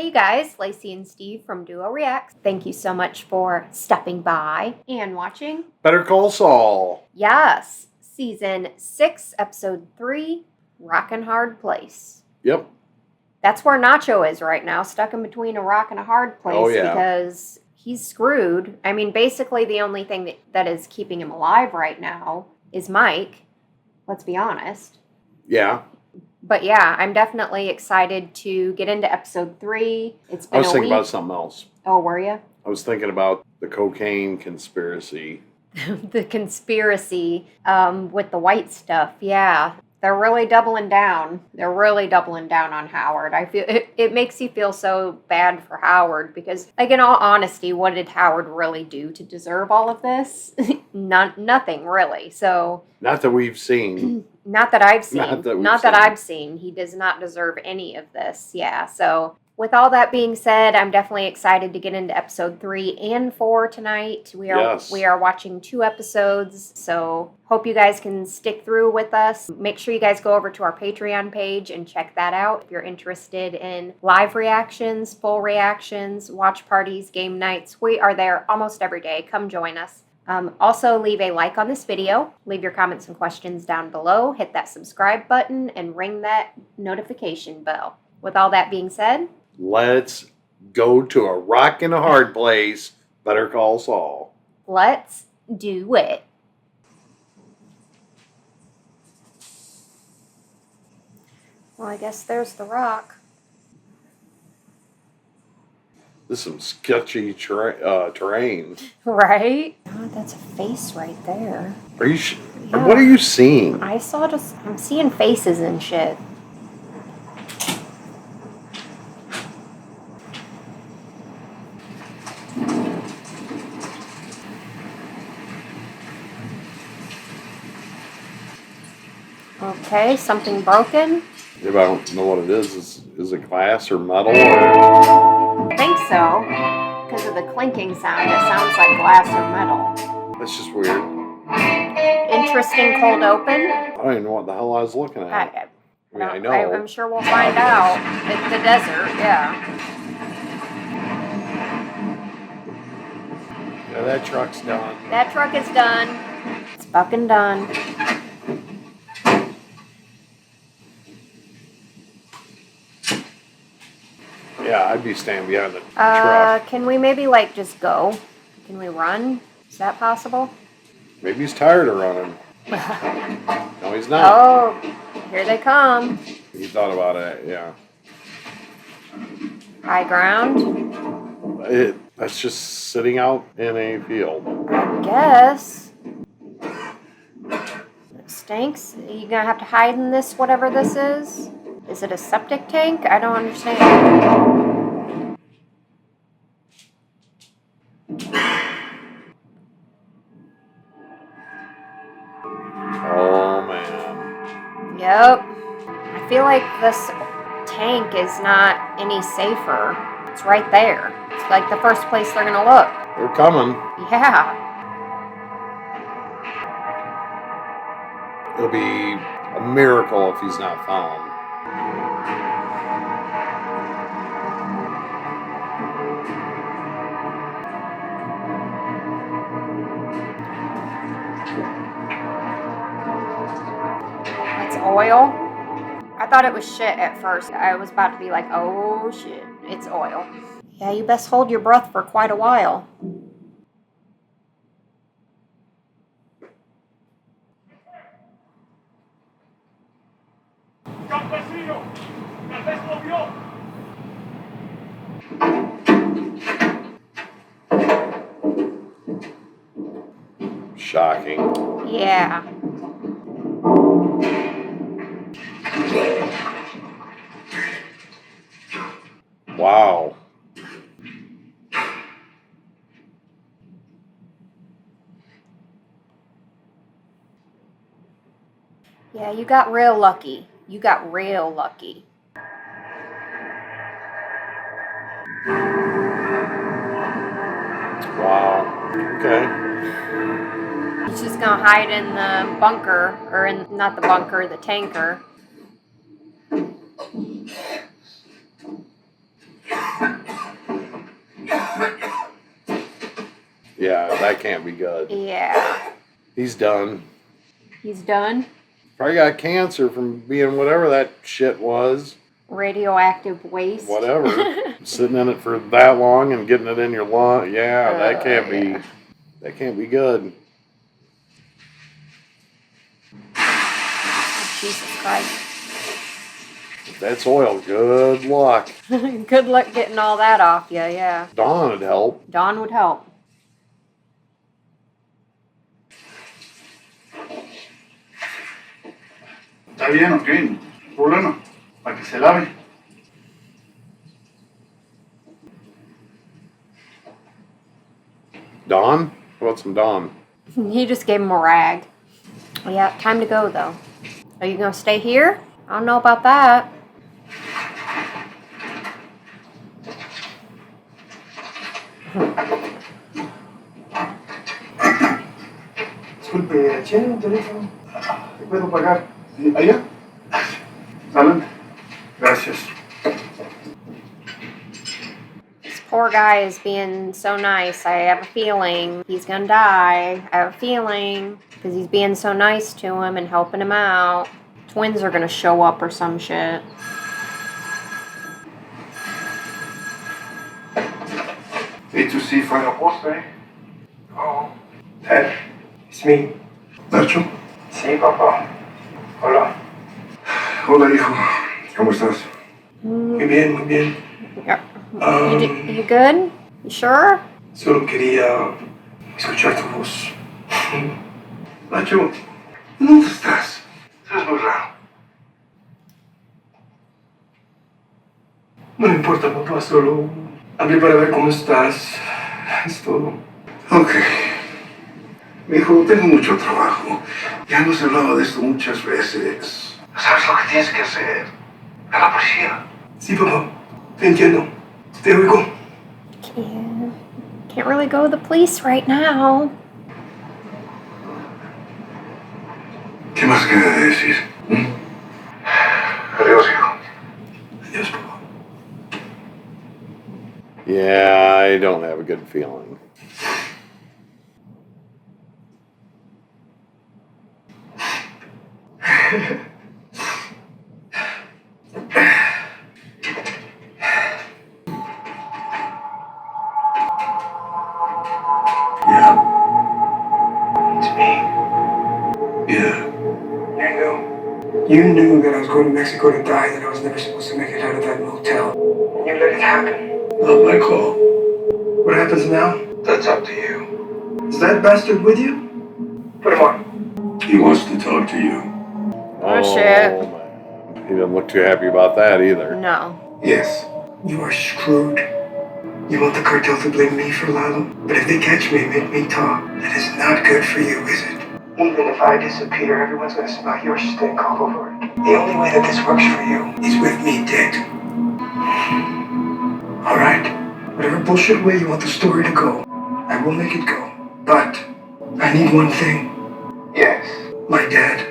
Hey you guys, Lacey and Steve from Duo Reacts. Thank you so much for stopping by and watching Better Call Saul. Yes, Season 6, Episode 3, Rockin' Hard Place. Yep. That's where Nacho is right now, stuck in between a rock and a hard place because he's screwed. I mean, basically the only thing that is keeping him alive right now is Mike. Let's be honest. Yeah. But yeah, I'm definitely excited to get into episode 3. It's been I was thinking about something else. Oh, were you? I was thinking about the cocaine conspiracy. The conspiracy with the white stuff. Yeah, they're really doubling down. They're really doubling down on Howard. I feel it makes you feel so bad for Howard because, like, in all honesty, what did Howard really do to deserve all of this? Nothing really. So not that we've seen. Not that I've seen. Not that I've seen. He does not deserve any of this. Yeah. So with all that being said, I'm definitely excited to get into episode 3 and 4 tonight. We are watching 2 episodes, so hope you guys can stick through with us. Make sure you guys go over to our Patreon page and check that out if you're interested in live reactions, full reactions, watch parties, game nights. We are there almost every day. Come join us. Also, leave a like on this video, leave your comments and questions down below, hit that subscribe button, and ring that notification bell. With all that being said, let's go to a rock and a hard place. Better Call Saul. Let's do it. Well, I guess there's the rock. This is some sketchy terrain. Right? Oh, that's a face right there. Are you? Yeah. What are you seeing? I'm seeing faces and shit. Okay, something broken. If I don't know what it is it glass or metal? Or... I think so. Because of the clinking sound, it sounds like glass or metal. That's just weird. Interesting cold open. I don't even know what the hell I was looking at. I know. I'm sure we'll find out. It's the desert, yeah. Yeah, that truck's done. That truck is done. It's fucking done. Yeah, I'd be standing behind the truck. Can we maybe, like, just go? Can we run? Is that possible? Maybe he's tired of running. No, he's not. Oh, here they come. He thought about it, yeah. High ground? That's just sitting out in a field. I guess. It stinks. Are you gonna have to hide in this, whatever this is? Is it a septic tank? I don't understand. Oh, man. Yep. I feel like this tank is not any safer. It's right there. It's like the first place they're gonna look. They're coming. Yeah. It'll be a miracle if he's not found. It's oil. I thought it was shit at first. I was about to be like, oh shit, it's oil. Yeah, you best hold your breath for quite a while. Shocking. Yeah. Wow. Yeah, you got real lucky. You got real lucky. Wow. Okay. He's just gonna hide in the bunker, or in, not the bunker, the tanker. that can't be good. Yeah. He's done. He's done? Probably got cancer from being whatever that shit was. Radioactive waste. Whatever. Sitting in it for that long and getting it in your lung. Yeah, that can't be. That can't be good. Oh, Jesus Christ. If that's oil, good luck. Good luck getting all that off you, yeah. Dawn would help. Dawn would help. Está bien, ok. No problema. Para que se lave. Dawn? How about some Dawn? He just gave him a rag. Yeah, time to go though. Are you gonna stay here? I don't know about that. Disculpe, ¿tiene un teléfono? ¿Te puedo pagar? ¿Allá? Adelante. Gracias. This poor guy is being so nice. I have a feeling he's gonna die. I have a feeling because he's being so nice to him and helping him out. Twins are gonna show up or some shit. E03 final postre. Oh. Dad, it's me. Nacho. Sí, papá. Hola. Hola, hijo. ¿Cómo estás? Muy bien, muy bien. You good? You sure? Solo quería escuchar tu voz. Nacho, ¿dónde estás? Es muy raro. No me importa, papá, solo hablé para ver cómo estás. Es todo. Ok. Hijo, tengo mucho trabajo. Ya hemos hablado de esto muchas veces. ¿Sabes lo que tienes que hacer? A la policía. Sí, papá. Te entiendo. Te oigo. Can't really go to the police right now. ¿Qué más queda de decir? Adiós, hijo. Adiós, papá. Yeah, I don't have a good feeling. Yeah. It's me. Yeah. You knew that I was going to Mexico to die, that I was never supposed to make it out of that motel. And you let it happen. Not my call. What happens now? That's up to you. Is that bastard with you? Put him on. He wants to talk to you. Oh, shit. Man. He doesn't look too happy about that either. No. Yes. You are screwed. You want the cartel to blame me for Lalo? But if they catch me and make me talk, that is not good for you, is it? Even if I disappear, everyone's gonna smell your stink all over it. The only way that this works for you is with me dead. Alright? Whatever bullshit way you want the story to go, I will make it go. But I need one thing. Yes. My dad.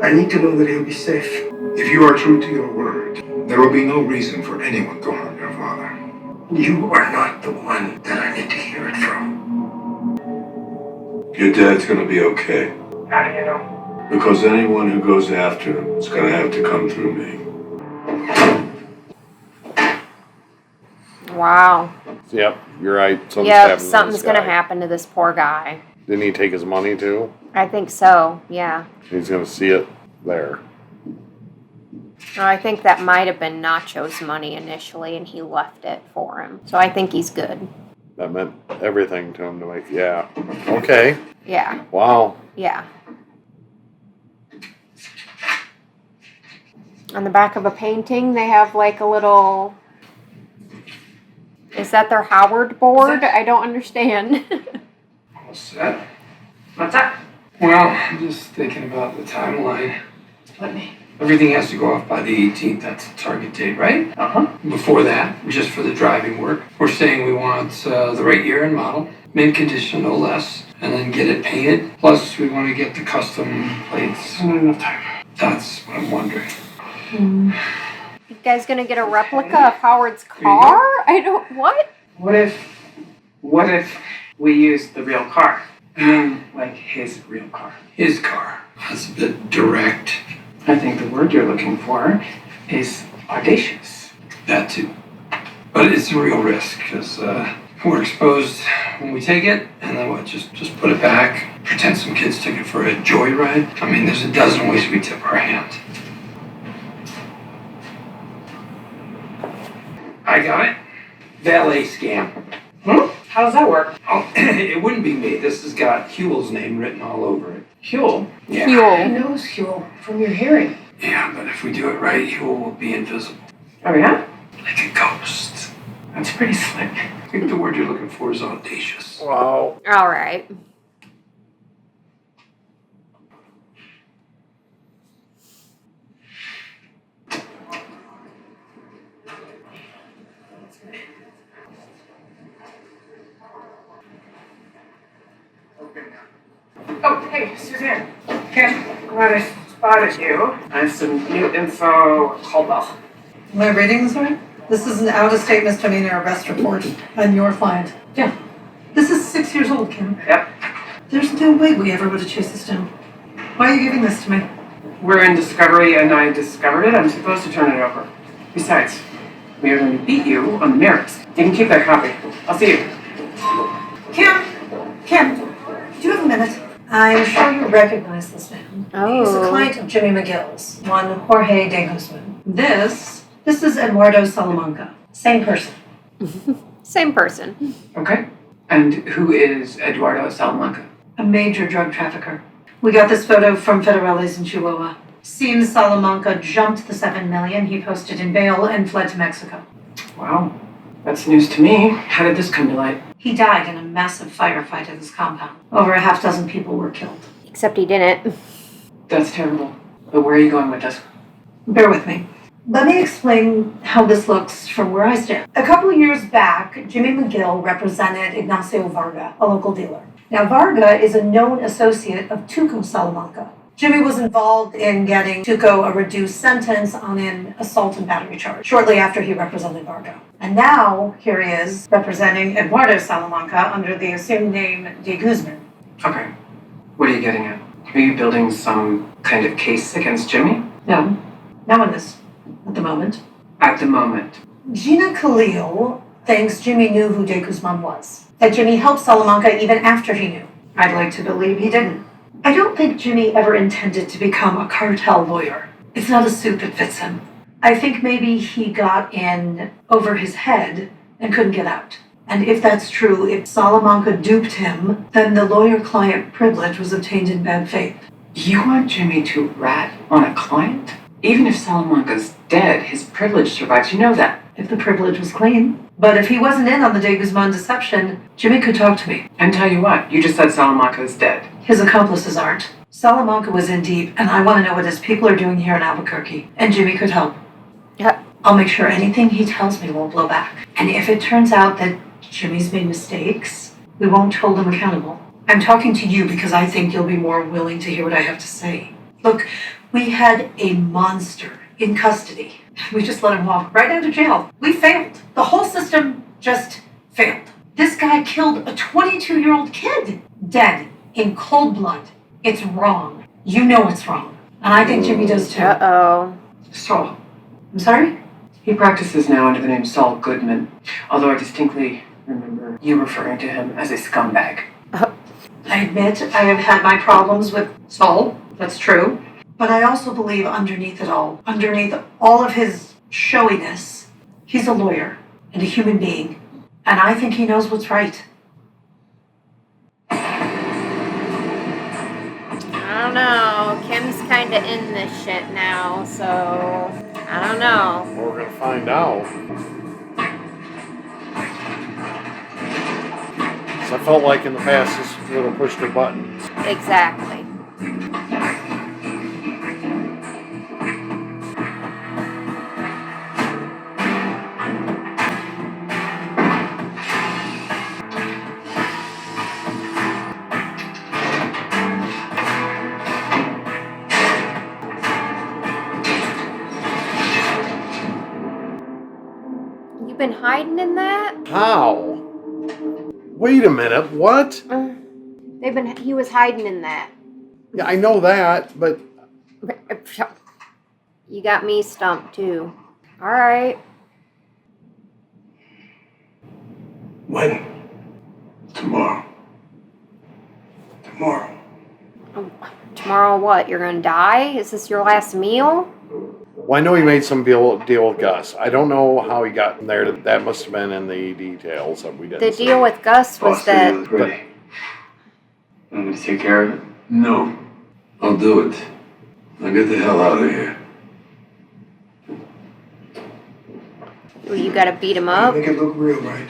I need to know that he'll be safe. If you are true to your word, there will be no reason for anyone to harm your father. You are not the one that I need to hear it from. Your dad's gonna be okay. How do you know? Because anyone who goes after him is gonna have to come through me. Wow. Yep, you're right. Something's gonna happen to this poor guy. Didn't he take his money too? I think so, yeah. He's gonna see it there. Oh, I think that might have been Nacho's money initially, and he left it for him. So I think he's good. That meant everything to him to make, yeah. Okay. Yeah. Wow. Yeah. On the back of a painting, they have like a little... Is that their Howard board? I don't understand. What's that? What's that? Well, I'm just thinking about the timeline. Let me. Everything has to go off by the 18th. That's the target date, right? Uh-huh. Before that, just for the driving work, we're saying we want the right year and model, mint condition, no less, and then get it painted. Plus, we want to get the custom plates. Not enough time. That's what I'm wondering. You guys gonna get a replica of Howard's car? I don't... What? What if We used the real car. I mean, like his real car. His car. That's a bit direct. I think the word you're looking for is audacious. That too. But it's a real risk, because we're exposed when we take it, and then what, just put it back, pretend some kids took it for a joyride. I mean, there's a dozen ways we tip our hand. I got it. Valet scam. How does that work? Oh, it wouldn't be me. This has got Huel's name written all over it. Huel? Yeah. Who knows Huel from your hearing? Yeah, but if we do it right, Huel will be invisible. Oh, yeah? Like a ghost. That's pretty slick. I think the word you're looking for is audacious. Wow. All right. Oh, hey, Suzanne. Ken, glad I spotted you. I have some new info. Caldwell. Am I reading this right? This is an out-of-state misdemeanor arrest report on your client. Yeah. This is 6 years old, Kim. Yep. There's no way we ever would have chased this down. Why are you giving this to me? We're in discovery and I discovered it. I'm supposed to turn it over. Besides, we are going to beat you on the merits. You can keep that copy. I'll see you. Kim, do you have a minute? I'm sure you recognize this man. Oh. He's a client of Jimmy McGill's, one Jorge de Guzman. This is Eduardo Salamanca. Same person. Same person. Okay. And who is Eduardo Salamanca? A major drug trafficker. We got this photo from Federales in Chihuahua. Seems Salamanca jumped the $7 million he posted in bail and fled to Mexico. Wow. That's news to me. How did this come to light? He died in a massive firefight at his compound. Over a half dozen people were killed. Except he didn't. That's terrible. But where are you going with this? Bear with me. Let me explain how this looks from where I stand. A couple of years back, Jimmy McGill represented Ignacio Varga, a local dealer. Now, Varga is a known associate of Tuco Salamanca. Jimmy was involved in getting Tuco a reduced sentence on an assault and battery charge shortly after he represented Varga. And now, here he is, representing Eduardo Salamanca under the assumed name de Guzman. Okay. What are you getting at? Are you building some kind of case against Jimmy? No, no one is, at the moment. At the moment. Gina Khalil thinks Jimmy knew who de Guzman was. That Jimmy helped Salamanca even after he knew. I'd like to believe he didn't. I don't think Jimmy ever intended to become a cartel lawyer. It's not a suit that fits him. I think maybe he got in over his head and couldn't get out. And if that's true, if Salamanca duped him, then the lawyer-client privilege was obtained in bad faith. You want Jimmy to rat on a client? Even if Salamanca's dead, his privilege survives. You know that. If the privilege was clean. But if he wasn't in on the de Guzman deception, Jimmy could talk to me. And tell you what, you just said Salamanca is dead. His accomplices aren't. Salamanca was in deep, and I want to know what his people are doing here in Albuquerque. And Jimmy could help. Yep. I'll make sure anything he tells me won't blow back. And if it turns out that Jimmy's made mistakes, we won't hold him accountable. I'm talking to you because I think you'll be more willing to hear what I have to say. Look, we had a monster in custody. We just let him walk right out of jail. We failed. The whole system just failed. This guy killed a 22-year-old kid. Dead. In cold blood. It's wrong. You know it's wrong. And I think Jimmy does too. Uh-oh. Saul. I'm sorry? He practices now under the name Saul Goodman, although I distinctly remember you referring to him as a scumbag. I admit I have had my problems with Saul. That's true. But I also believe underneath it all, underneath all of his showiness, he's a lawyer and a human being. And I think he knows what's right. I don't know. Kim's kind of in this shit now, so I don't know. We're going to find out. So I felt like in the past this would have pushed her buttons. Exactly. Been hiding in that? How? Wait a minute, what? He was hiding in that. Yeah, I know that, but... You got me stumped, too. All right. When? Tomorrow. Tomorrow what? You're gonna die? Is this your last meal? Well, I know he made some deal with Gus. I don't know how he got in there. That must have been in the details that we didn't The see. deal with Gus was that... I'm going to take care of it? No. I'll do it. Now get the hell out of here. Well, you gotta beat him up? Make it look real, right?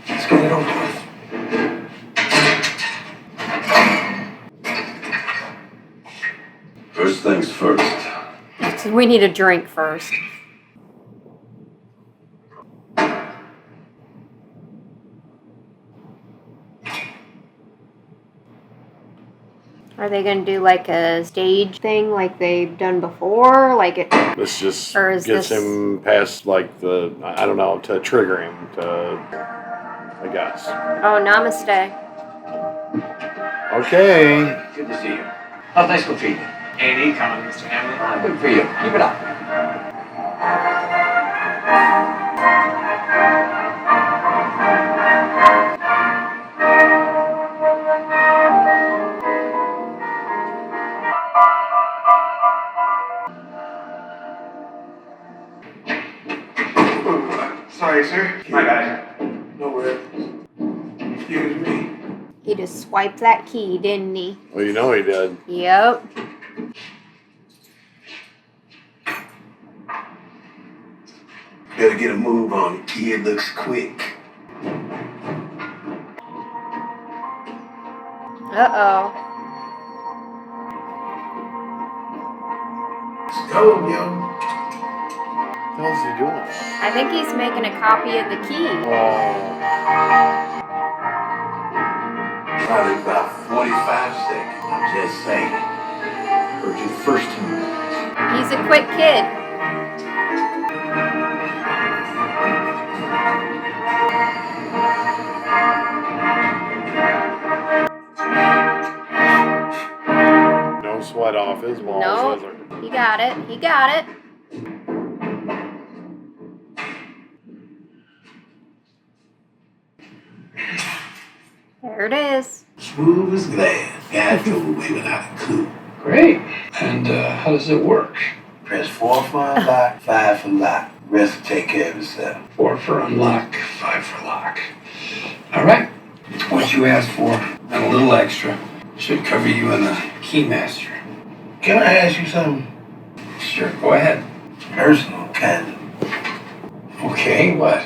Let's get it over with. First things first. We need a drink first. Are they going to do like a stage thing like they've done before? Like it? This just Or is gets this- him past, like, I don't know, to trigger him, I guess. Oh, namaste. Okay. Good to see you. How's nice to feed you? A&E coming, Mr. Hamlin. Good for you. Keep it up. Sorry, sir. My bad. No worries. Excuse me. He just swiped that key, didn't he? Well, you know he did. Yep. Better get a move on it. Kid looks quick. Uh-oh. Let's go, yo. What the hell's he doing? I think he's making a copy of the key. Oh. Probably about 45 seconds. I'm just saying. Heard you the first time. He's a quick kid. No sweat off his balls, No. is there? He got it. He got it. There it is. Smooth as glass. Guy drove away without a clue. Great. And how does it work? Press 4 for unlock, 5 for lock. Rest will take care of itself. 4 for unlock, 5 for lock. All right. It's what you asked for, and a little extra. Should cover you in the keymaster. Can I ask you something? Sure, go ahead. Personal, kind of. Okay, what?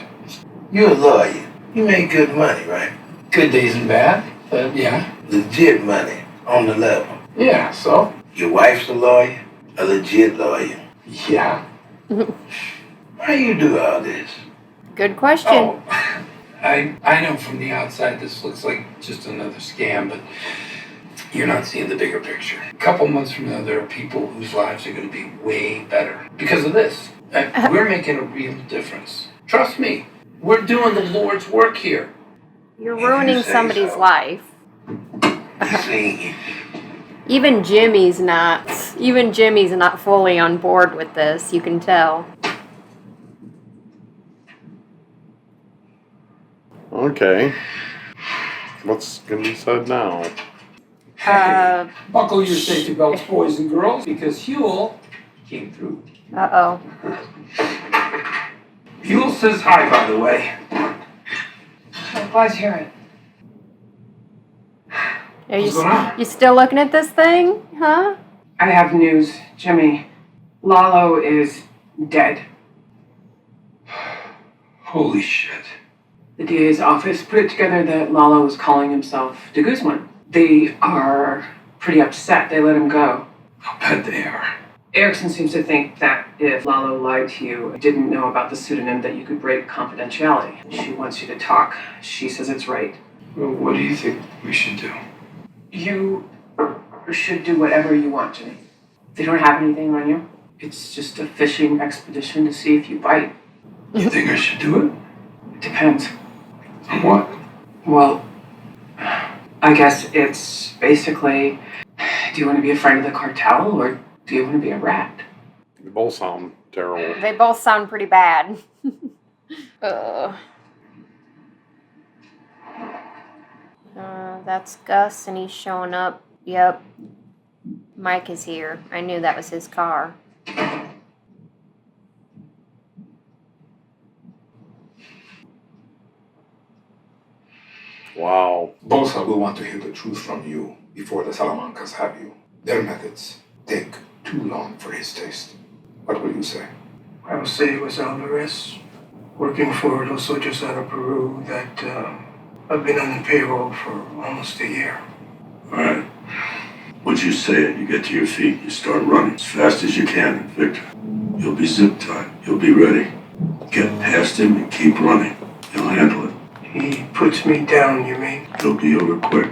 You're a lawyer. You make good money, right? Good days and bad, but yeah. Legit money. On the level. Yeah, so? Your wife's a lawyer? A legit lawyer. Yeah. Why you do all this? Good question. Oh, I know from the outside this looks like just another scam, but you're not seeing the bigger picture. A couple months from now, there are people whose lives are going to be way better because of this. We're making a real difference. Trust me, we're doing the Lord's work here. You're ruining somebody's life. See, Even Jimmy's not fully on board with this, you can tell. Okay. What's going to be said now? Buckle your safety belts, boys and girls, because Huel came through. Uh-oh. Huel says hi, by the way. I'm glad to hear it. Are What's going on? you still looking at this thing? Huh? I have news, Jimmy. Lalo is dead. Holy shit. The DA's office put it together that Lalo was calling himself de Guzman. They are pretty upset they let him go. I'll bet they are. Erickson seems to think that if Lalo lied to you, didn't know about the pseudonym, that you could break confidentiality. She wants you to talk. She says it's right. Well, what do you think we should do? You should do whatever you want, Jimmy. They don't have anything on you. It's just a fishing expedition to see if you bite. You think I should do it? It depends. On what? Well, I guess it's basically, do you want to be a friend of the cartel or do you want to be a rat? They both sound terrible. They both sound pretty bad. That's Gus, and he's showing up. Yep. Mike is here. I knew that was his car. Wow. Bolsa will want to hear the truth from you before the Salamancas have you. Their methods take too long for his taste. What will you say? I will say it was Alvarez, working for Los Ochos out of Peru, that I've been on the payroll for almost a year. All right. Once you say it, you get to your feet, you start running as fast as you can, Victor. You'll be zip-tied. You'll be ready. Get past him and keep running. He'll handle it. He puts me down, you mean? It'll be over quick.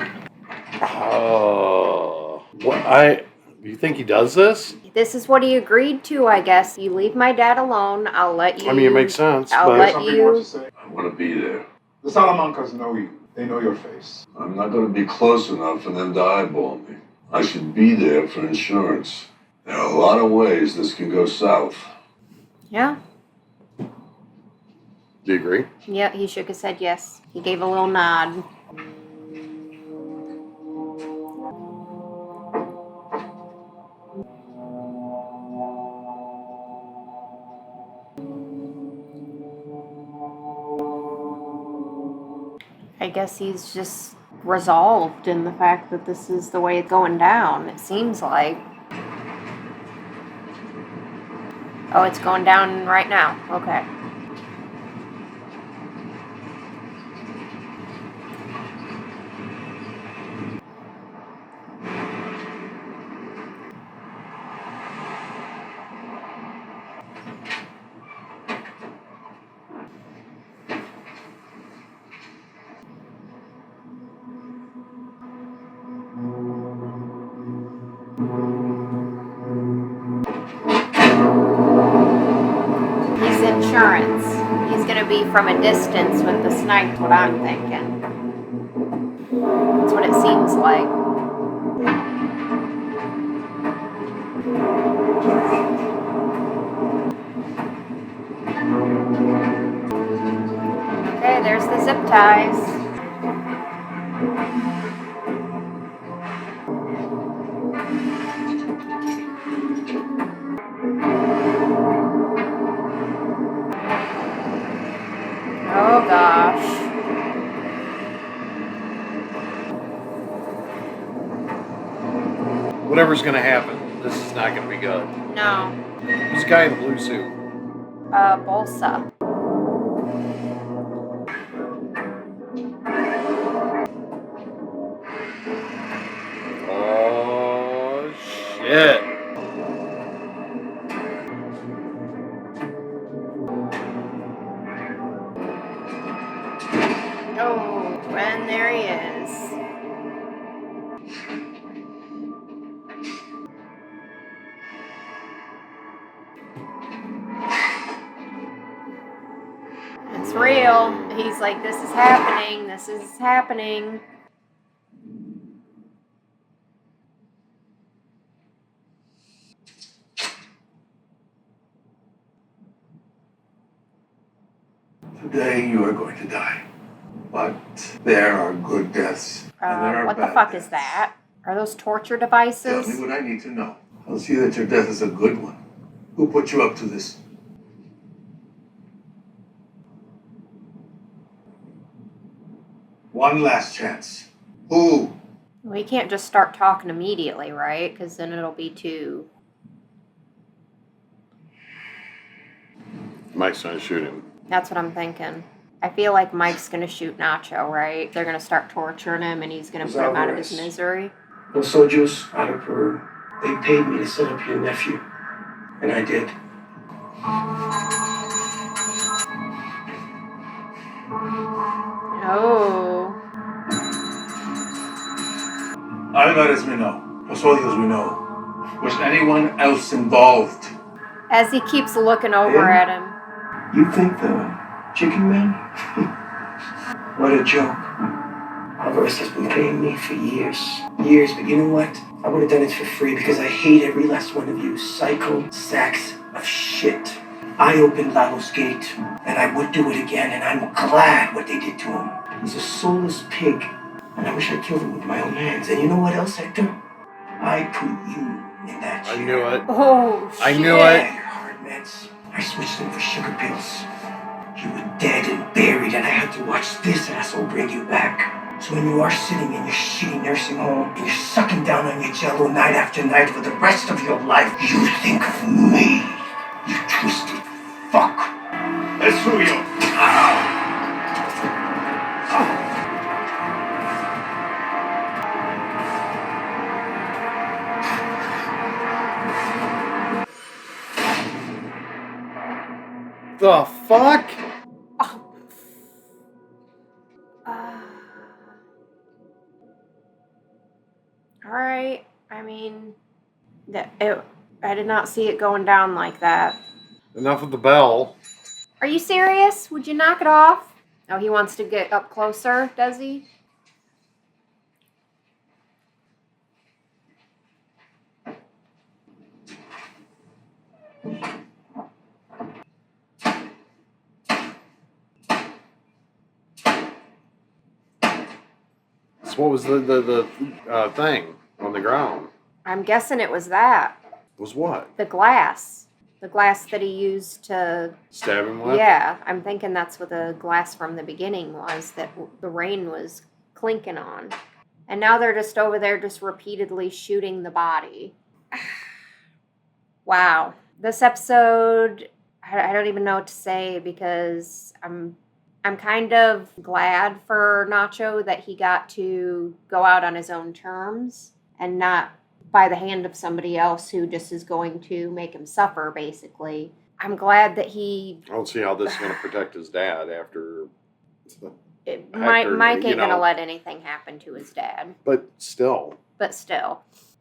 Do you think he does this? This is what he agreed to, I guess. You leave my dad alone. I'll let you. I mean, it makes sense. I'll but let Something you. more to say? I want to be there. The Salamancas know you. They know your face. I'm not going to be close enough for them to eyeball me. I should be there for insurance. There are a lot of ways this can go south. Yeah. Do you agree? Yep, he shook his head yes. He gave a little nod. I guess he's just resolved in the fact that this is the way it's going down, it seems like. Oh, it's going down right now. Okay. Insurance. He's gonna be from a distance with the snipe, what I'm thinking. That's what it seems like. Okay, there's the zip ties. Oh gosh. Whatever's gonna happen, this is not gonna be good. No. This guy in the blue suit. Bolsa. Oh shit. Oh, and there he is. It's real. He's like, this is happening. This is happening. Today you are going to die. But there are good deaths. And there are What the bad fuck deaths. is that? Are those torture Tell devices? me what I need to know. I'll see that your death is a good one. Who put you up to this? One last chance. Who? We can't just start talking immediately, right? Because then it'll be too... Mike's gonna shoot him. That's what I'm thinking. I feel like Mike's gonna shoot Nacho, right? They're gonna start torturing him and he's gonna put him out of his misery. Los Ochos out of Peru. They paid me to set up your nephew. And I did. Oh. Alvarez we know. Los Odios we know. Was anyone else involved? As he keeps looking over at him. You think the chicken man? What a joke. Alvare's been paying me for years. Years, but you know what? I would have done it for free because I hate every last one of you psycho sacks of shit. I opened Lalo's gate, and I would do it again, and I'm glad what they did to him. He's a soulless pig, and I wish I killed him with my own hands. And you know what else, Hector? I put you in that chair. I knew it. Oh, shit. I knew it. Your hard meds. I switched them for sugar pills. You were dead and buried, and I had to watch this asshole bring you back. So when you are sitting in your shitty nursing home, and you're sucking down on your jello night after night for the rest of your life, you think of me. You twisted fuck. That's who you are. The fuck? Oh. All right. I mean, I did not see it going down like that. Enough of the bell. Are you serious? Would you knock it off? Oh, he wants to get up closer, does he? So what was the thing on the ground? I'm guessing it was that. Was what? The glass. The glass that he used to Stab him with? Yeah, I'm thinking that's what the glass from the beginning was, that the rain was clinking on. And now they're just over there just repeatedly shooting the body. Wow. This episode, I don't even know what to say because I'm kind of glad for Nacho that he got to go out on his own terms and not by the hand of somebody else who just is going to make him suffer, basically. I'm glad that he... I don't see how this is going to protect his dad after... Mike ain't going to let anything happen to his dad. But still.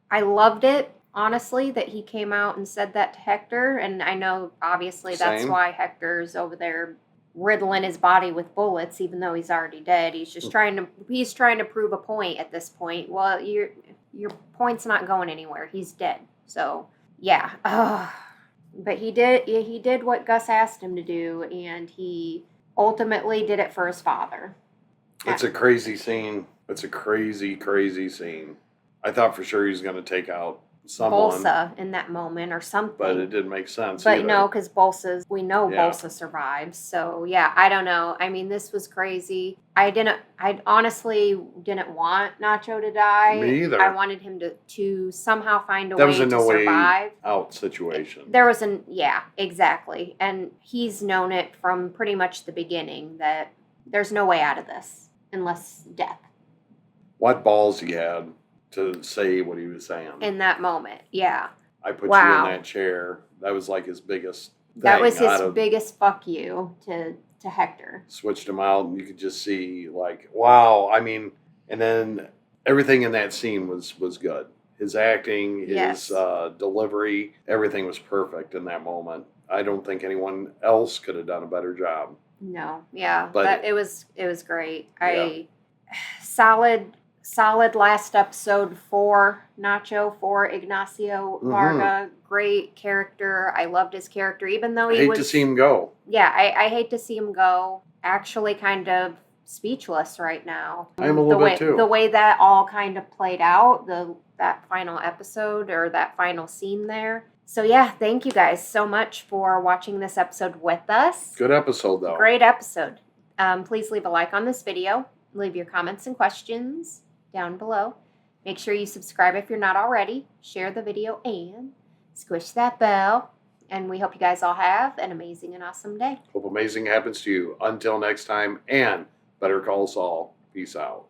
I loved it, honestly, that he came out and said that to Hector. And I know, obviously, that's why Hector's over there riddling his body with bullets, even though he's already dead. He's just trying to prove a point at this point. Well, your point's not going anywhere. He's dead. So, yeah. But he did what Gus asked him to do, and he ultimately did it for his father. It's a crazy scene. It's a crazy, crazy scene. I thought for sure he was going to take out someone. Bolsa in that moment or something. But it didn't make sense But either. no, because Bolsa survives. So, yeah, I don't know. I mean, this was crazy. I honestly didn't want Nacho to die. Me either. I wanted him to somehow find a That way was a to no way survive. out situation. Yeah, exactly. And he's known it from pretty much the beginning that there's no way out of this unless death. What balls he had to say what he was saying. In that moment, yeah. I put you in that chair. That was like his biggest thing. That was his biggest fuck you to Hector. Switched him out, and you could just see, like, wow. I mean, and then everything in that scene was good. His acting, his delivery, everything was perfect in that moment. I don't think anyone else could have done a better job. No, yeah, but it was great. Yeah. Solid last episode for Nacho, for Ignacio Varga. Great character. I loved his character, even though I hate to see him go. Yeah, I hate to see him go. Actually, kind of speechless right now. I am a little bit too. The way that all kind of played out, that final episode or that final scene there. So yeah, thank you guys so much for watching this episode with us. Good episode, though. Great episode. Please leave a like on this video. Leave your comments and questions down below. Make sure you subscribe if you're not already. Share the video and squish that bell. And we hope you guys all have an amazing and awesome day. Hope amazing happens to you. Until next time, and Better Call Saul. Peace out.